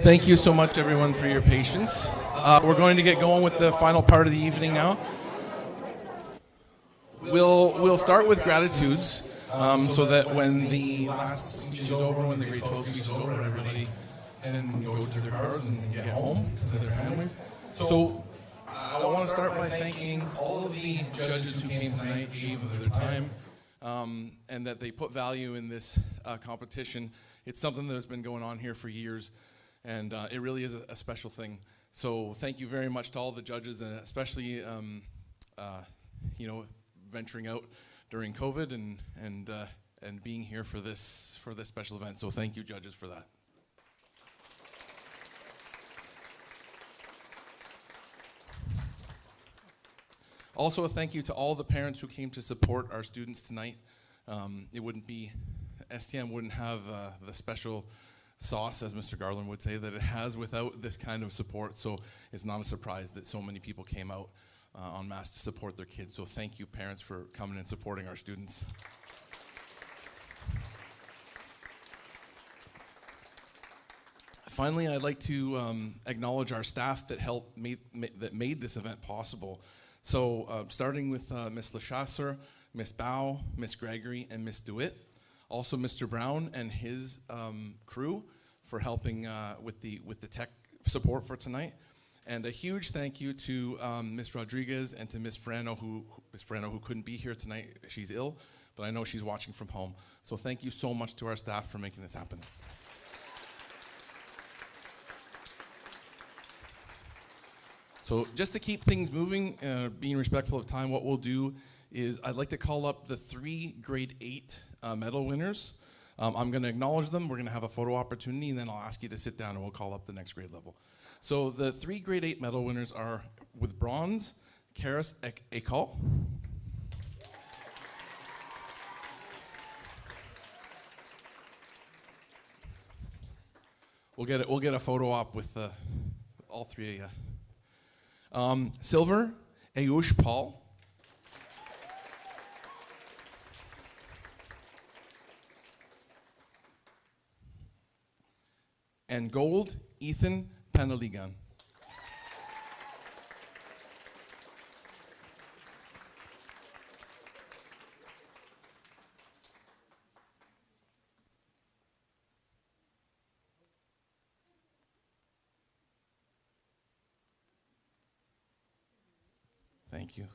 Thank you so much, everyone, for your patience. We're going to get going with the final part of the evening now. We'll start with gratitudes, so that when the last speech is over, when the grade 12 speech is over, everybody can go to their cars and get home to their families. So I want to start by thanking all of the judges who came tonight, gave their time, and that they put value in this competition. It's something that's been going on here for years, and it really is a special thing. So thank you very much to all the judges, and especially venturing out during COVID and being here for this special event. So thank you, judges, for that. Also, a thank you to all the parents who came to support our students tonight. STM wouldn't have the special sauce, as Mr. Garland would say, that it has without this kind of support. So it's not a surprise that so many people came out en masse to support their kids. So thank you, parents, for coming and supporting our students. Finally, I'd like to acknowledge our staff that made this event possible. So starting with Ms. LeChasseur, Ms. Bao, Ms. Gregory, and Ms. DeWitt. Also Mr. Brown and his crew for helping with the tech support for tonight. And a huge thank you to Ms. Rodriguez and to Ms. Frano, who couldn't be here tonight. She's ill, but I know she's watching from home. So thank you so much to our staff for making this happen. So just to keep things moving, being respectful of time, what we'll do is I'd like to call up the 3 grade 8 medal winners. I'm going to acknowledge them. We're going to have a photo opportunity, and then I'll ask you to sit down and we'll call up the next grade level. So the 3 grade 8 medal winners are, with bronze, Karis Ekal. We'll get a photo op with all 3 of you. Silver, Ayush Paul. And gold, Ethan Panaligan. Thank you.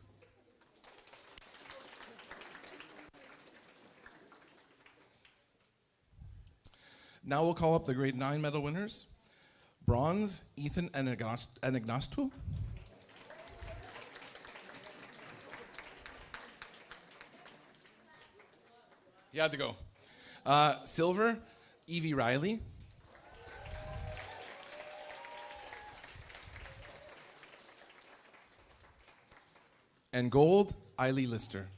Now we'll call up the grade 9 medal winners. Bronze, Ethan Anagnastu. You had to go. Silver, Evie Riley. And gold, Eiley Lister.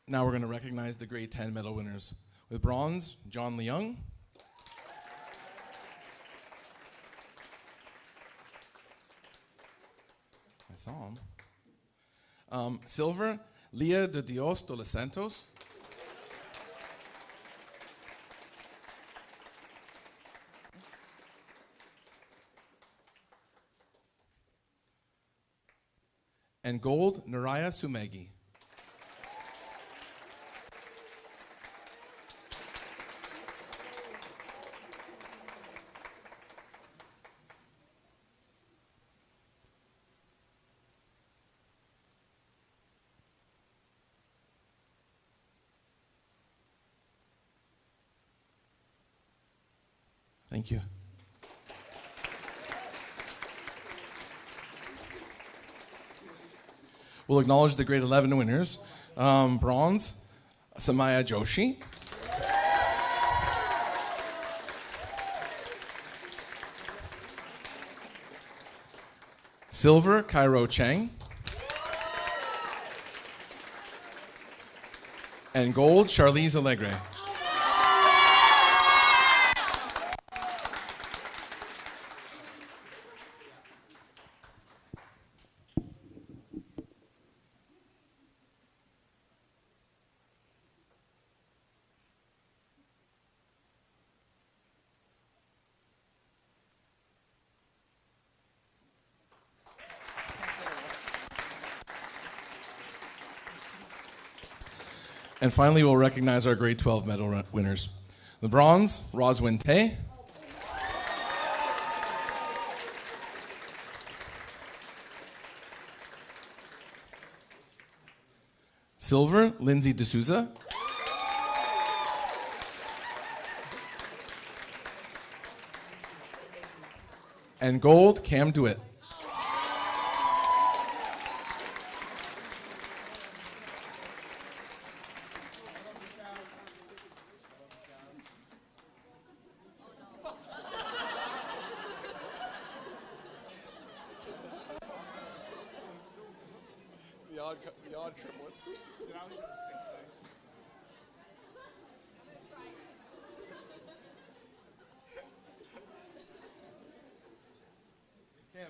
Now we're going to recognize the grade 10 medal winners. With bronze, John Leung. I saw him. Silver, Leah de Dios de los Santos. And gold, Naraya Sumegi. Thank you. We'll acknowledge the grade 11 winners. Bronze, Samaya Joshi. Silver, Cairo Chang. And gold, Charlize Allegre. And finally, we'll recognize our grade 12 medal winners. The bronze, Roswin Tay. Silver, Lindsay D'Souza. And gold, Cam DeWitt. The odd triplets. Cam.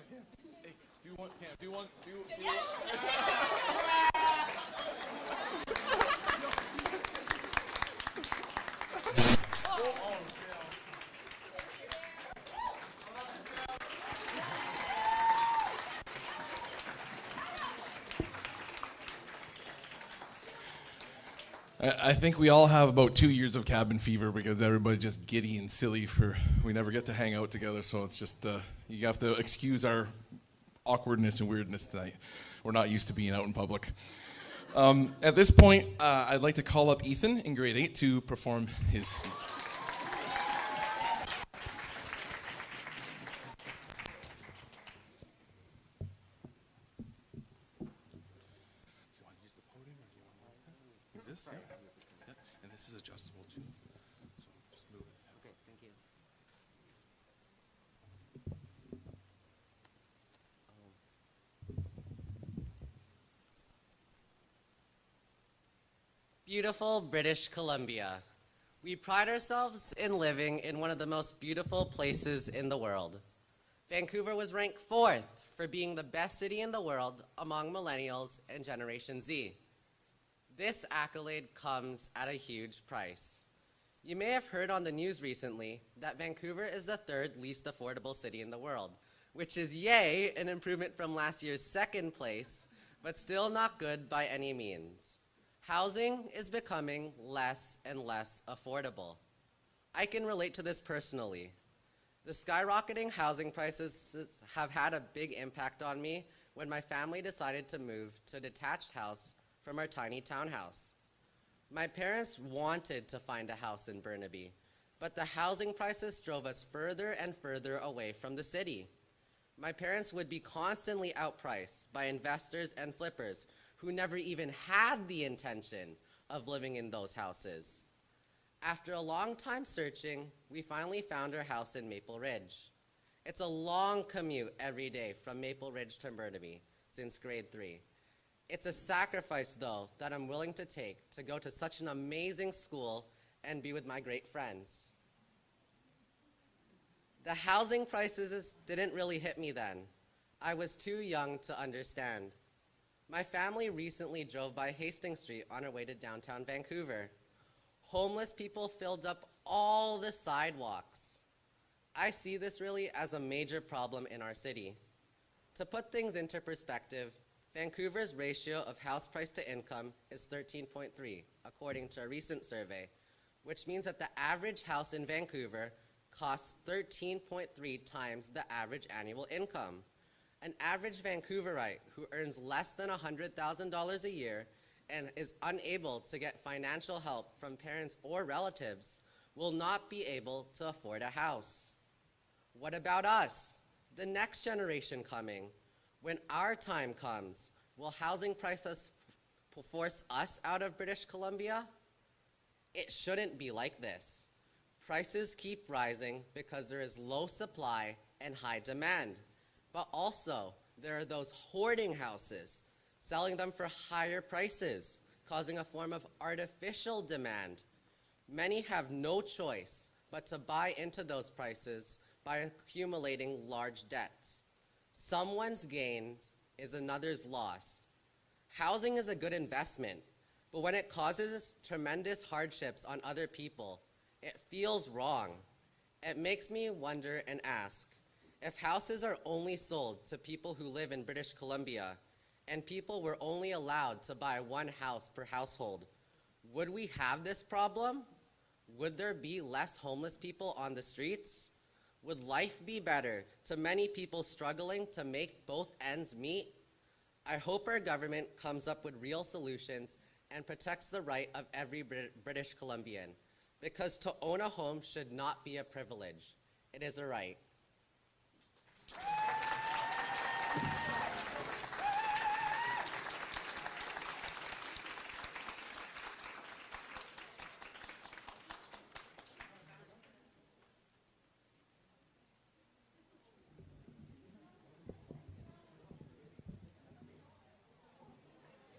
Hey, do one. I think we all have about 2 years of cabin fever because everybody's just giddy and silly we never get to hang out together, so it's just, you have to excuse our awkwardness and weirdness tonight. We're not used to being out in public. At this point, I'd like to call up Ethan in grade 8 to perform his speech. And this is adjustable too. So just move it. Okay, thank you. Beautiful British Columbia. We pride ourselves in living in one of the most beautiful places in the world. Vancouver was ranked 4th for being the best city in the world among millennials and Generation Z. This accolade comes at a huge price. You may have heard on the news recently that Vancouver is the 3rd least affordable city in the world, which is, yay, an improvement from last year's 2nd place, but still not good by any means. Housing is becoming less and less affordable. I can relate to this personally. The skyrocketing housing prices have had a big impact on me when my family decided to move to a detached house from our tiny townhouse. My parents wanted to find a house in Burnaby, but the housing prices drove us further and further away from the city. My parents would be constantly outpriced by investors and flippers who never even had the intention of living in those houses. After a long time searching, we finally found our house in Maple Ridge. It's a long commute every day from Maple Ridge to Burnaby since grade 3. It's a sacrifice, though, that I'm willing to take to go to such an amazing school and be with my great friends. The housing prices didn't really hit me then. I was too young to understand. My family recently drove by Hastings Street on our way to downtown Vancouver. Homeless people filled up all the sidewalks. I see this really as a major problem in our city. To put things into perspective, Vancouver's ratio of house price to income is 13.3, according to a recent survey, which means that the average house in Vancouver costs 13.3 times the average annual income. An average Vancouverite who earns less than $100,000 a year and is unable to get financial help from parents or relatives will not be able to afford a house. What about us, the next generation coming? When our time comes, will housing prices force us out of British Columbia? It shouldn't be like this. Prices keep rising because there is low supply and high demand. But also, there are those hoarding houses, selling them for higher prices, causing a form of artificial demand. Many have no choice but to buy into those prices by accumulating large debts. Someone's gain is another's loss. Housing is a good investment, but when it causes tremendous hardships on other people, it feels wrong. It makes me wonder and ask, if houses are only sold to people who live in British Columbia, and people were only allowed to buy one house per household, would we have this problem? Would there be less homeless people on the streets? Would life be better to many people struggling to make both ends meet? I hope our government comes up with real solutions and protects the right of every British Columbian, because to own a home should not be a privilege. It is a right.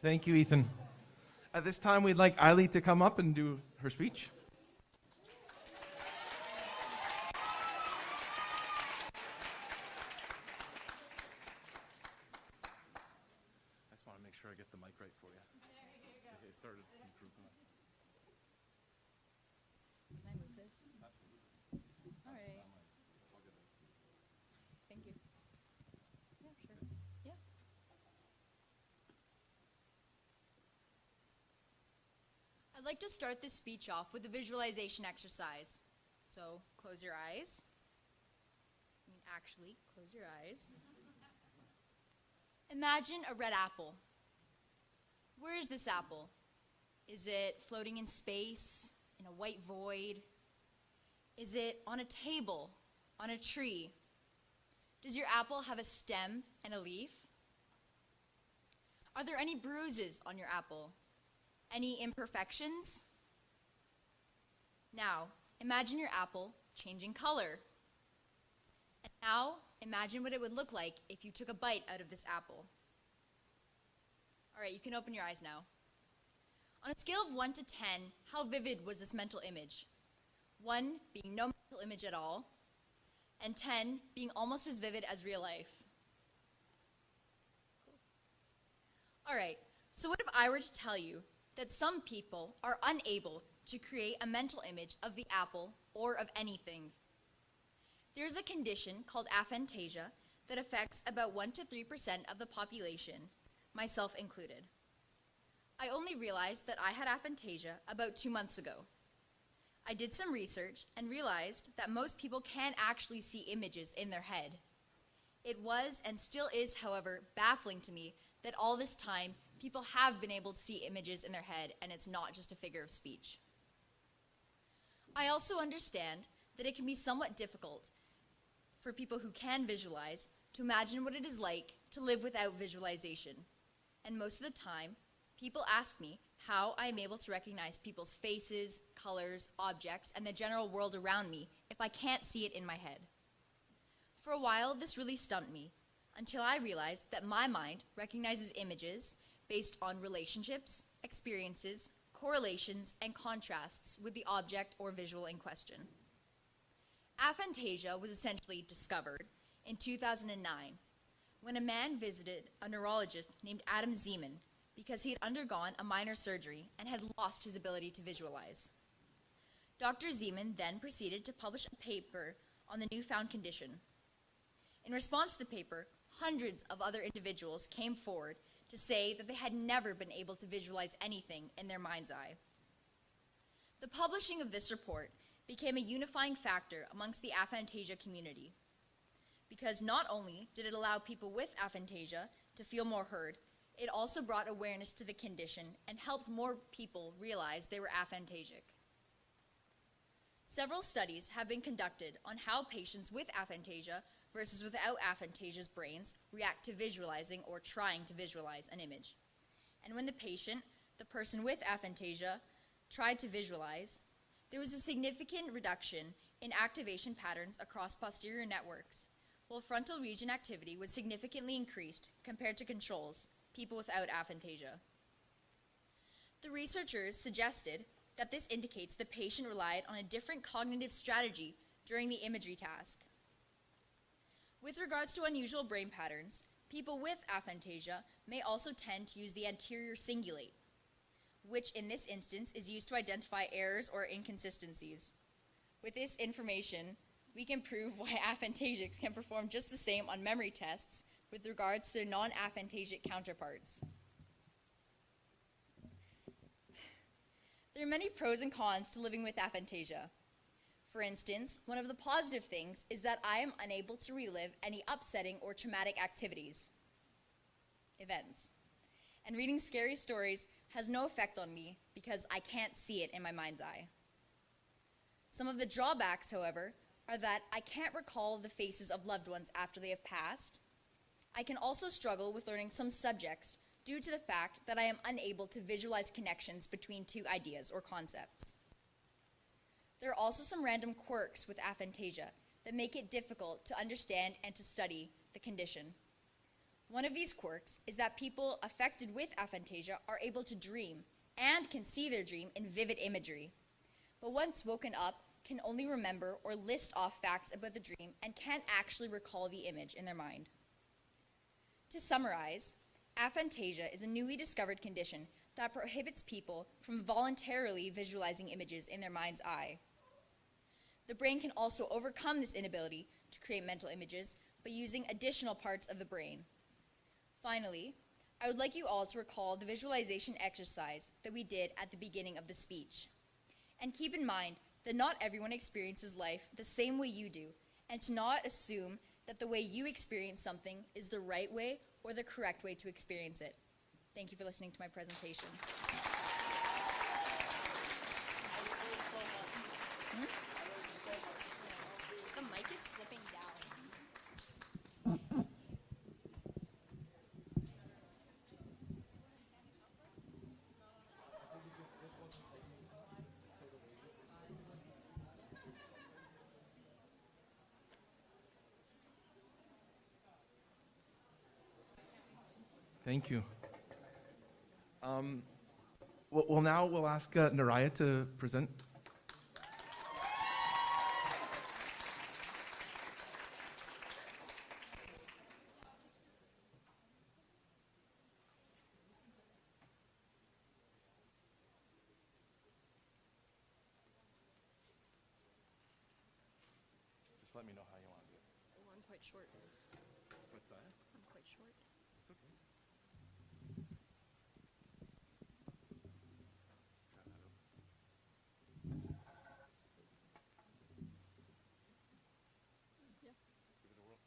Thank you, Ethan. At this time, we'd like Eiley to come up and do her speech. I just want to make sure I get the mic right for you. There you go. Okay, started drooping. Can I move this? Absolutely. All right. Thank you. Yeah, sure. Yeah. I'd like to start this speech off with a visualization exercise. So close your eyes. I mean, actually, close your eyes. Imagine a red apple. Where is this apple? Is it floating in space, in a white void? Is it on a table, on a tree? Does your apple have a stem and a leaf? Are there any bruises on your apple? Any imperfections? Now, imagine your apple changing color. And now, imagine what it would look like if you took a bite out of this apple. All right, you can open your eyes now. On a scale of 1 to 10, how vivid was this mental image? 1 being no mental image at all, and 10 being almost as vivid as real life. Cool. All right, so what if I were to tell you that some people are unable to create a mental image of the apple or of anything? There's a condition called aphantasia that affects about 1 to 3% of the population, myself included. I only realized that I had aphantasia about 2 months ago. I did some research and realized that most people can't actually see images in their head. It was and still is, however, baffling to me that all this time people have been able to see images in their head and it's not just a figure of speech. I also understand that it can be somewhat difficult for people who can visualize to imagine what it is like to live without visualization. And most of the time, people ask me how I am able to recognize people's faces, colors, objects, and the general world around me if I can't see it in my head. For a while, this really stumped me, until I realized that my mind recognizes images based on relationships, experiences, correlations, and contrasts with the object or visual in question. Aphantasia was essentially discovered in 2009 when a man visited a neurologist named Adam Zeman because he had undergone a minor surgery and had lost his ability to visualize. Dr. Zeman then proceeded to publish a paper on the newfound condition. In response to the paper, hundreds of other individuals came forward to say that they had never been able to visualize anything in their mind's eye. The publishing of this report became a unifying factor amongst the aphantasia community, because not only did it allow people with aphantasia to feel more heard, it also brought awareness to the condition and helped more people realize they were aphantasic. Several studies have been conducted on how patients with aphantasia versus without aphantasia's brains react to visualizing or trying to visualize an image. And when the person with aphantasia, tried to visualize, there was a significant reduction in activation patterns across posterior networks, while frontal region activity was significantly increased compared to controls, people without aphantasia. The researchers suggested that this indicates the patient relied on a different cognitive strategy during the imagery task. With regards to unusual brain patterns, people with aphantasia may also tend to use the anterior cingulate, which in this instance is used to identify errors or inconsistencies. With this information, we can prove why aphantasics can perform just the same on memory tests with regards to their non-aphantasic counterparts. There are many pros and cons to living with aphantasia. For instance, one of the positive things is that I am unable to relive any upsetting or traumatic events. And reading scary stories has no effect on me because I can't see it in my mind's eye. Some of the drawbacks, however, are that I can't recall the faces of loved ones after they have passed. I can also struggle with learning some subjects due to the fact that I am unable to visualize connections between two ideas or concepts. There are also some random quirks with aphantasia that make it difficult to understand and to study the condition. One of these quirks is that people affected with aphantasia are able to dream and can see their dream in vivid imagery, but once woken up, can only remember or list off facts about the dream and can't actually recall the image in their mind. To summarize, aphantasia is a newly discovered condition that prohibits people from voluntarily visualizing images in their mind's eye. The brain can also overcome this inability to create mental images by using additional parts of the brain. Finally, I would like you all to recall the visualization exercise that we did at the beginning of the speech. And keep in mind that not everyone experiences life the same way you do, and to not assume that the way you experience something is the right way or the correct way to experience it. Thank you for listening to my presentation. The mic is slipping down. Thank you. Well, now we'll ask Naraya to present. Just let me know how you want to do it. Oh, I'm quite short. What's that? I'm quite short. It's okay. Yeah. Give it a whirl.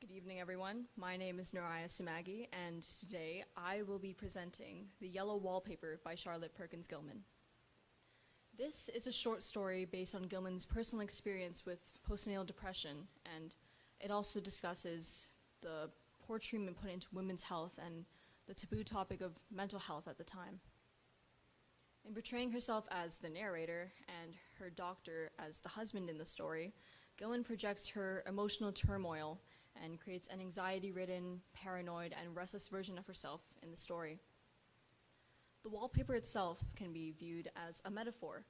Good evening, everyone. My name is Naraya Sumagi, and today I will be presenting The Yellow Wallpaper by Charlotte Perkins Gilman. This is a short story based on Gilman's personal experience with postnatal depression, and it also discusses the poor treatment put into women's health and the taboo topic of mental health at the time. In portraying herself as the narrator and her doctor as the husband in the story, Gilman projects her emotional turmoil and creates an anxiety-ridden, paranoid, and restless version of herself in the story. The wallpaper itself can be viewed as a metaphor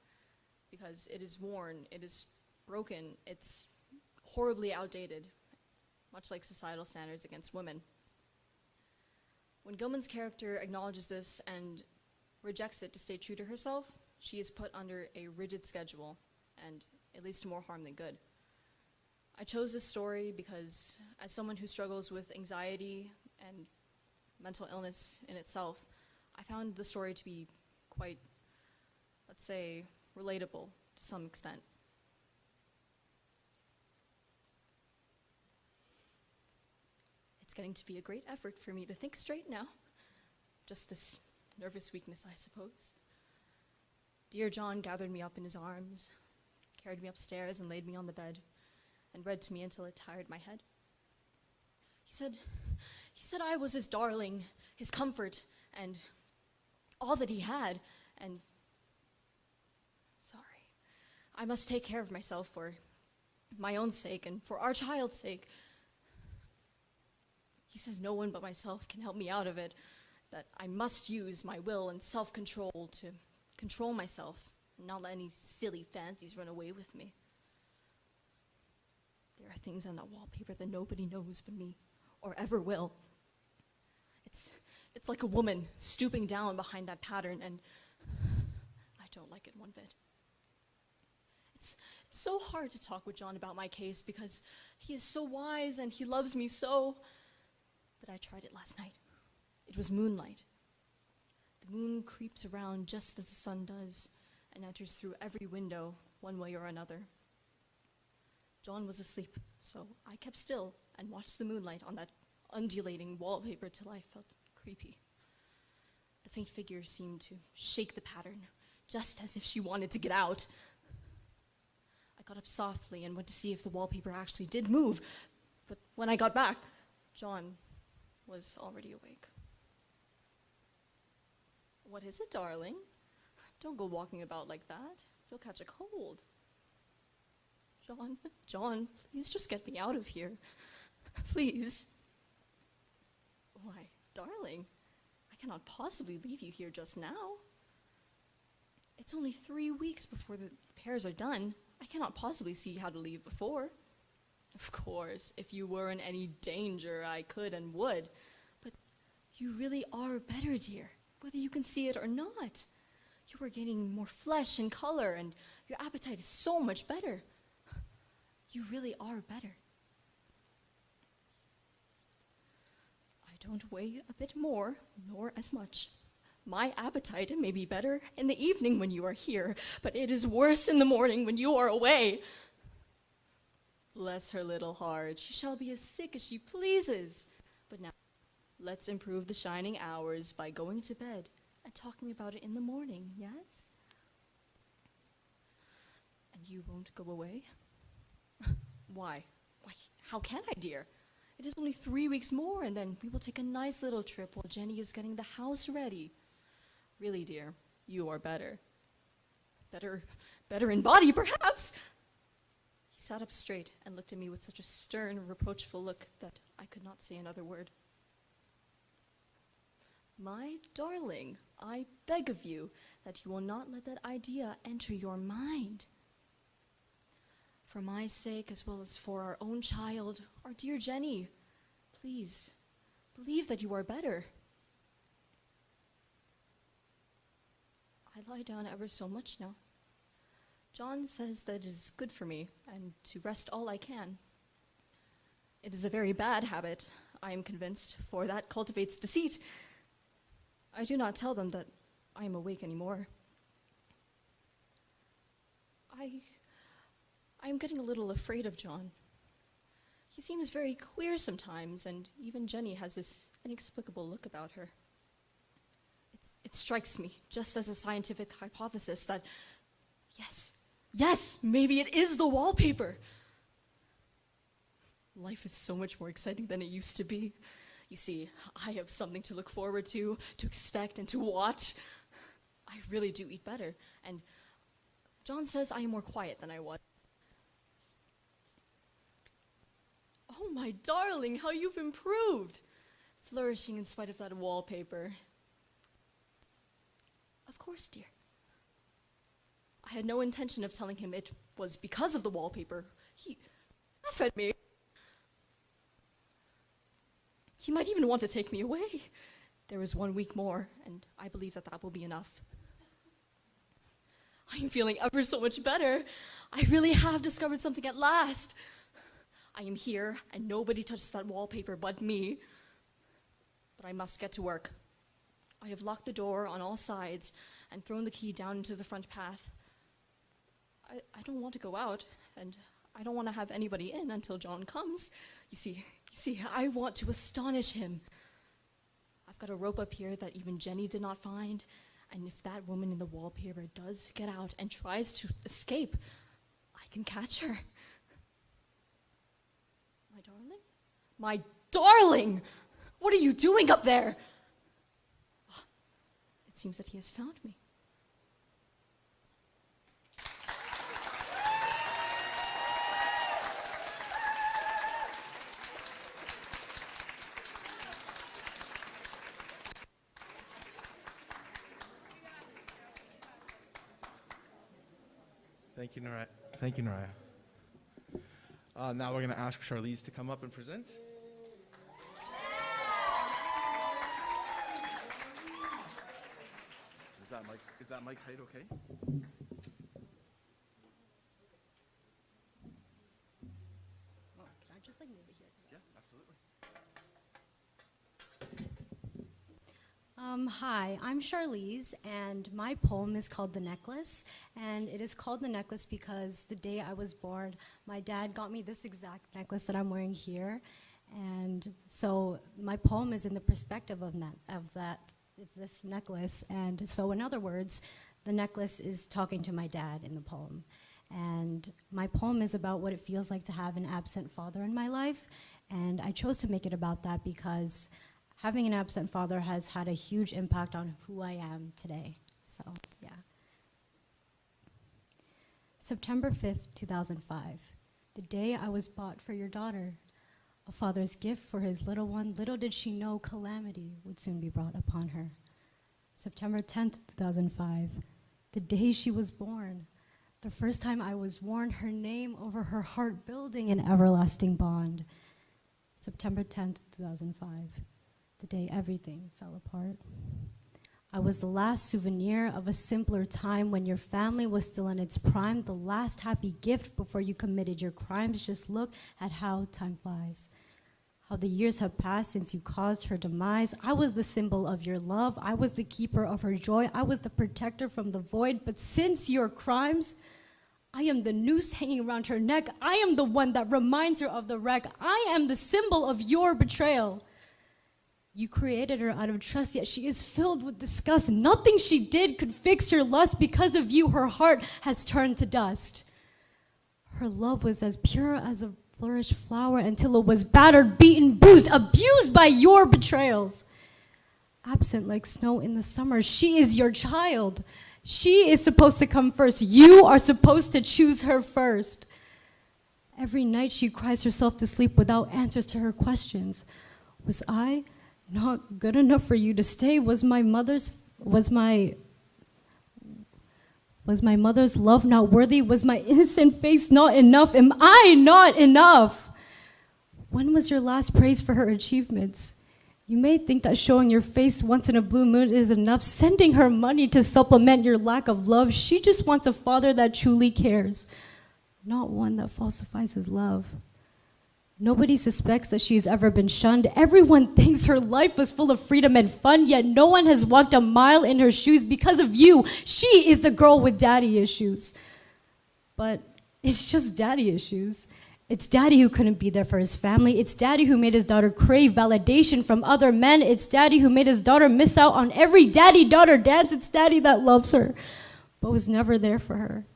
because it is worn, it is broken, it's horribly outdated, much like societal standards against women. When Gilman's character acknowledges this and rejects it to stay true to herself, she is put under a rigid schedule, and it leads to more harm than good. I chose this story because, as someone who struggles with anxiety and mental illness in itself, I found the story to be quite, let's say, relatable to some extent. It's getting to be a great effort for me to think straight now. Just this nervous weakness, I suppose. Dear John gathered me up in his arms, carried me upstairs and laid me on the bed, and read to me until it tired my head. He said I was his darling, his comfort, and all that he had, and I must take care of myself for my own sake and for our child's sake. He says no one but myself can help me out of it, that I must use my will and self-control to control myself and not let any silly fancies run away with me. There are things on that wallpaper that nobody knows but me, or ever will. It's like a woman stooping down behind that pattern, and I don't like it one bit. It's so hard to talk with John about my case because he is so wise and he loves me so. But I tried it last night. It was moonlight. The moon creeps around just as the sun does and enters through every window one way or another. John was asleep, so I kept still and watched the moonlight on that undulating wallpaper till I felt creepy. The faint figure seemed to shake the pattern, just as if she wanted to get out. I got up softly and went to see if the wallpaper actually did move, but when I got back, John was already awake. What is it, darling? Don't go walking about like that. You'll catch a cold. John, please just get me out of here. Please. Why, darling, I cannot possibly leave you here just now. It's only 3 weeks before the repairs are done. I cannot possibly see how to leave before. Of course, if you were in any danger, I could and would. But you really are better, dear, whether you can see it or not. You are gaining more flesh and color, and your appetite is so much better. You really are better. I don't weigh a bit more, nor as much. My appetite may be better in the evening when you are here, but it is worse in the morning when you are away. Bless her little heart. She shall be as sick as she pleases. But now, let's improve the shining hours by going to bed and talking about it in the morning, yes? And you won't go away? Why? How can I, dear? It is only 3 weeks more, and then we will take a nice little trip while Jenny is getting the house ready. Really, dear, you are better. Better in body, perhaps? He sat up straight and looked at me with such a stern, reproachful look that I could not say another word. My darling, I beg of you that you will not let that idea enter your mind. For my sake, as well as for our own child, our dear Jenny, please, believe that you are better. I lie down ever so much now. John says that it is good for me, and to rest all I can. It is a very bad habit, I am convinced, for that cultivates deceit. I do not tell them that I am awake anymore. I am getting a little afraid of John. He seems very queer sometimes, and even Jenny has this inexplicable look about her. It strikes me, just as a scientific hypothesis, that yes, maybe it is the wallpaper. Life is so much more exciting than it used to be. You see, I have something to look forward to expect, and to watch. I really do eat better, and John says I am more quiet than I was. Oh, my darling, how you've improved! Flourishing in spite of that wallpaper. Of course, dear. I had no intention of telling him it was because of the wallpaper. He laughed at me. He might even want to take me away. There is 1 week more, and I believe that that will be enough. I am feeling ever so much better. I really have discovered something at last. I am here, and nobody touches that wallpaper but me. But I must get to work. I have locked the door on all sides and thrown the key down into the front path. I don't want to go out, and I don't want to have anybody in until John comes. You see, I want to astonish him. I've got a rope up here that even Jenny did not find, and if that woman in the wallpaper does get out and tries to escape, I can catch her. My darling? My darling! What are you doing up there? It seems that he has found me. Thank you, Naraya. Thank you, Naraya. Now we're going to ask Charlize to come up and present. Is that mic height okay? Can I just like move it here? Yeah, absolutely. Hi, I'm Charlize, and my poem is called The Necklace, and it is called The Necklace because the day I was born, my dad got me this exact necklace that I'm wearing here, and so my poem is in the perspective of this necklace, and so in other words, the necklace is talking to my dad in the poem, and my poem is about what it feels like to have an absent father in my life, and I chose to make it about that because having an absent father has had a huge impact on who I am today. So, yeah. September 5th, 2005, the day I was bought for your daughter, a father's gift for his little one. Little did she know calamity would soon be brought upon her. September 10th, 2005, the day she was born, the first time I was worn her name over her heart, building an everlasting bond. September 10th, 2005. The day everything fell apart. I was the last souvenir of a simpler time when your family was still in its prime, the last happy gift before you committed your crimes. Just look at how time flies. How the years have passed since you caused her demise. I was the symbol of your love. I was the keeper of her joy. I was the protector from the void. But since your crimes, I am the noose hanging around her neck. I am the one that reminds her of the wreck. I am the symbol of your betrayal. You created her out of trust, yet she is filled with disgust. Nothing she did could fix your lust. Because of you, her heart has turned to dust. Her love was as pure as a flourished flower until it was battered, beaten, bruised, abused by your betrayals. Absent like snow in the summer, she is your child. She is supposed to come first. You are supposed to choose her first. Every night she cries herself to sleep without answers to her questions. Was I not good enough for you to stay? Was my mother's love not worthy? Was my innocent face not enough? Am I not enough? When was your last praise for her achievements? You may think that showing your face once in a blue moon is enough, sending her money to supplement your lack of love. She just wants a father that truly cares, not one that falsifies his love. Nobody suspects that she's ever been shunned. Everyone thinks her life was full of freedom and fun, yet no one has walked a mile in her shoes. Because of you, she is the girl with daddy issues. But it's just daddy issues. It's daddy who couldn't be there for his family. It's daddy who made his daughter crave validation from other men. It's daddy who made his daughter miss out on every daddy-daughter dance. It's daddy that loves her, but was never there for her.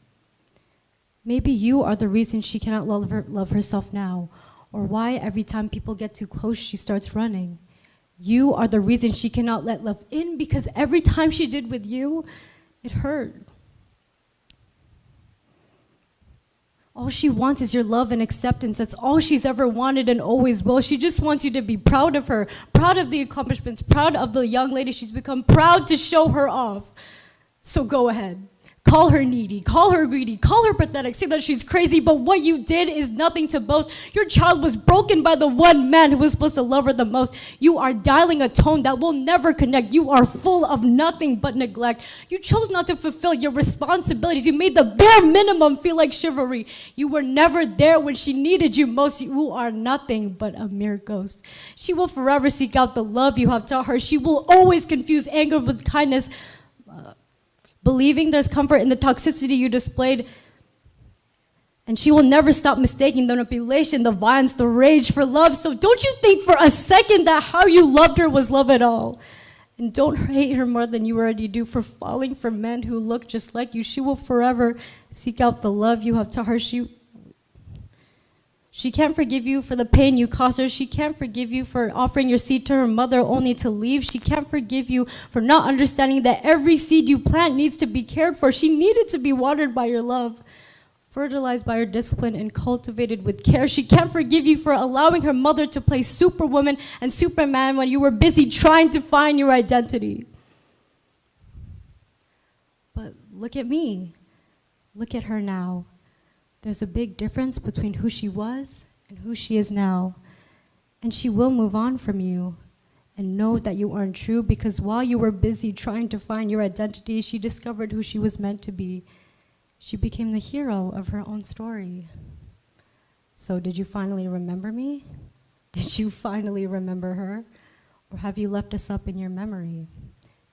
Maybe you are the reason she cannot love herself now, or why every time people get too close, she starts running. You are the reason she cannot let love in, because every time she did with you, it hurt. All she wants is your love and acceptance. That's all she's ever wanted and always will. She just wants you to be proud of her, proud of the accomplishments, proud of the young lady she's become, proud to show her off. So go ahead. Call her needy, call her greedy, call her pathetic, say that she's crazy, but what you did is nothing to boast. Your child was broken by the one man who was supposed to love her the most. You are dialing a tone that will never connect. You are full of nothing but neglect. You chose not to fulfill your responsibilities. You made the bare minimum feel like chivalry. You were never there when she needed you most. You are nothing but a mere ghost. She will forever seek out the love you have taught her. She will always confuse anger with kindness, believing there's comfort in the toxicity you displayed. And she will never stop mistaking the manipulation, the violence, the rage for love. So don't you think for a second that how you loved her was love at all. And don't hate her more than you already do for falling for men who look just like you. She will forever seek out the love you have taught her. She can't forgive you for the pain you caused her. She can't forgive you for offering your seed to her mother only to leave. She can't forgive you for not understanding that every seed you plant needs to be cared for. She needed to be watered by your love, fertilized by your discipline, and cultivated with care. She can't forgive you for allowing her mother to play superwoman and superman when you were busy trying to find your identity. But look at me. Look at her now. There's a big difference between who she was and who she is now. And she will move on from you. And know that you aren't true, because while you were busy trying to find your identity, she discovered who she was meant to be. She became the hero of her own story. So did you finally remember me? Did you finally remember her? Or have you left us up in your memory?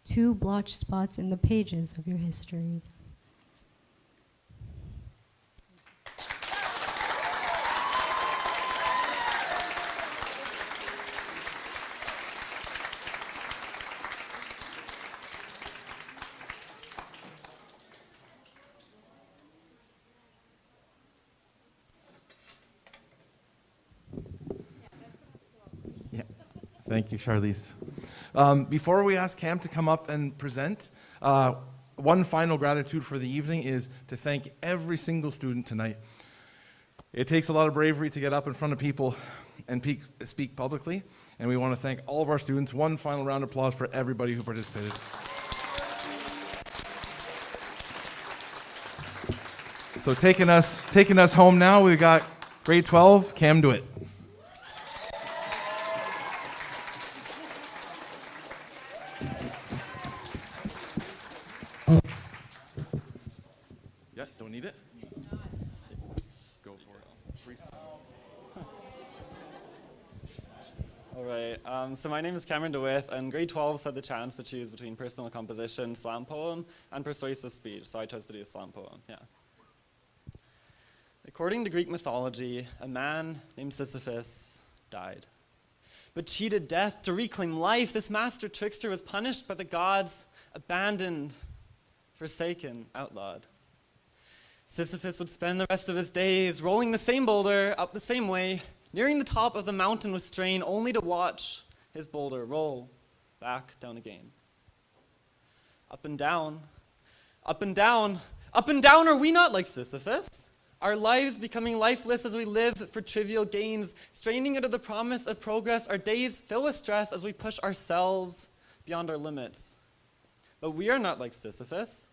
2 blotched spots in the pages of your history. Thank you, Charlize. Before we ask Cam to come up and present, one final gratitude for the evening is to thank every single student tonight. It takes a lot of bravery to get up in front of people and speak publicly, and we want to thank all of our students. One final round of applause for everybody who participated. So taking us home now, we've got grade 12, Cam DeWitt. Yeah, don't need it? Go for it. All right, so my name is Cameron DeWitt, and grade 12 had the chance to choose between personal composition, slam poem, and persuasive speech, so I chose to do a slam poem, yeah. According to Greek mythology, a man named Sisyphus died, but cheated death to reclaim life. This master trickster was punished by the gods, abandoned, forsaken, outlawed. Sisyphus would spend the rest of his days rolling the same boulder up the same way, nearing the top of the mountain with strain, only to watch his boulder roll back down again. Up and down, up and down, up and down, are we not like Sisyphus? Our lives becoming lifeless as we live for trivial gains, straining into the promise of progress, our days fill with stress as we push ourselves beyond our limits. But we are not like Sisyphus.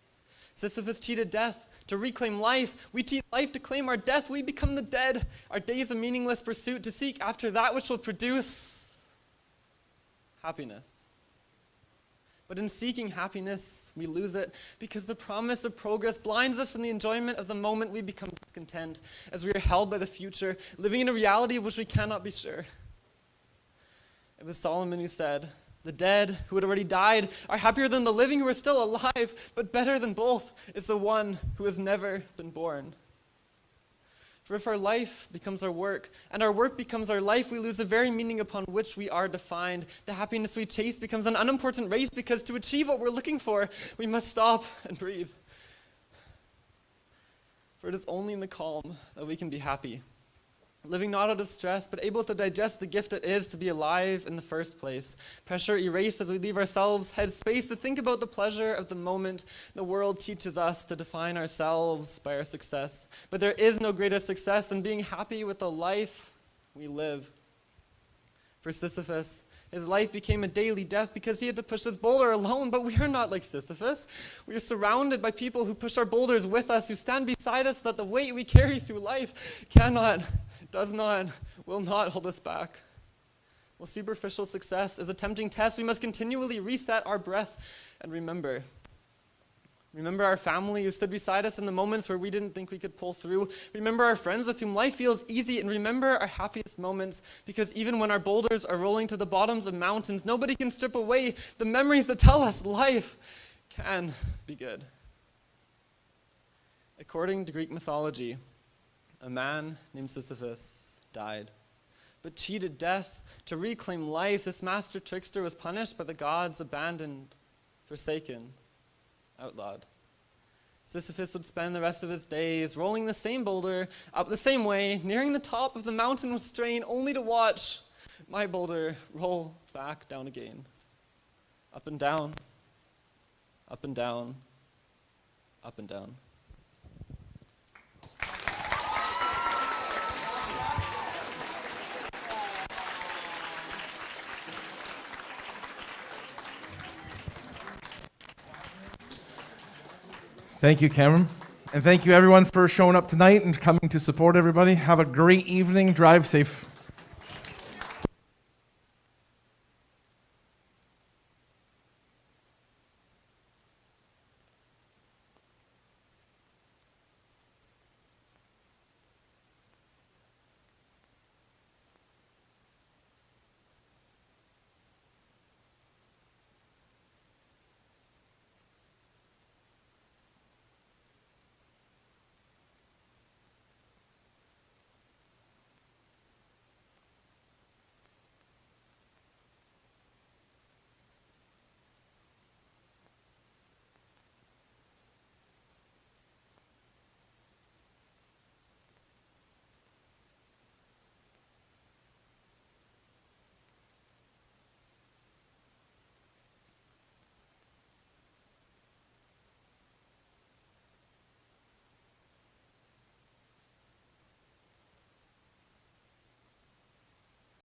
Sisyphus cheated death to reclaim life. We cheat life to claim our death. We become the dead. Our days a meaningless pursuit to seek after that which will produce happiness. But in seeking happiness, we lose it because the promise of progress blinds us from the enjoyment of the moment. We become discontent as we are held by the future, living in a reality of which we cannot be sure. It was Solomon who said, "The dead who had already died are happier than the living who are still alive, but better than both is the one who has never been born." For if our life becomes our work, and our work becomes our life, we lose the very meaning upon which we are defined. The happiness we chase becomes an unimportant race, because to achieve what we're looking for, we must stop and breathe. For it is only in the calm that we can be happy, living not out of stress, but able to digest the gift it is to be alive in the first place. Pressure erased as we leave ourselves head space to think about the pleasure of the moment. The world teaches us to define ourselves by our success. But there is no greater success than being happy with the life we live. For Sisyphus, his life became a daily death because he had to push his boulder alone, but we are not like Sisyphus. We are surrounded by people who push our boulders with us, who stand beside us so that the weight we carry through life does not, will not hold us back. While superficial success is a tempting test, we must continually reset our breath and remember. Remember our family who stood beside us in the moments where we didn't think we could pull through. Remember our friends with whom life feels easy, and remember our happiest moments, because even when our boulders are rolling to the bottoms of mountains, nobody can strip away the memories that tell us life can be good. According to Greek mythology, a man named Sisyphus died, but cheated death to reclaim life. This master trickster was punished by the gods, abandoned, forsaken, outlawed. Sisyphus would spend the rest of his days rolling the same boulder up the same way, nearing the top of the mountain with strain, only to watch my boulder roll back down again. Up and down, up and down, up and down. Thank you, Cameron. And thank you everyone for showing up tonight and coming to support everybody. Have a great evening. Drive safe.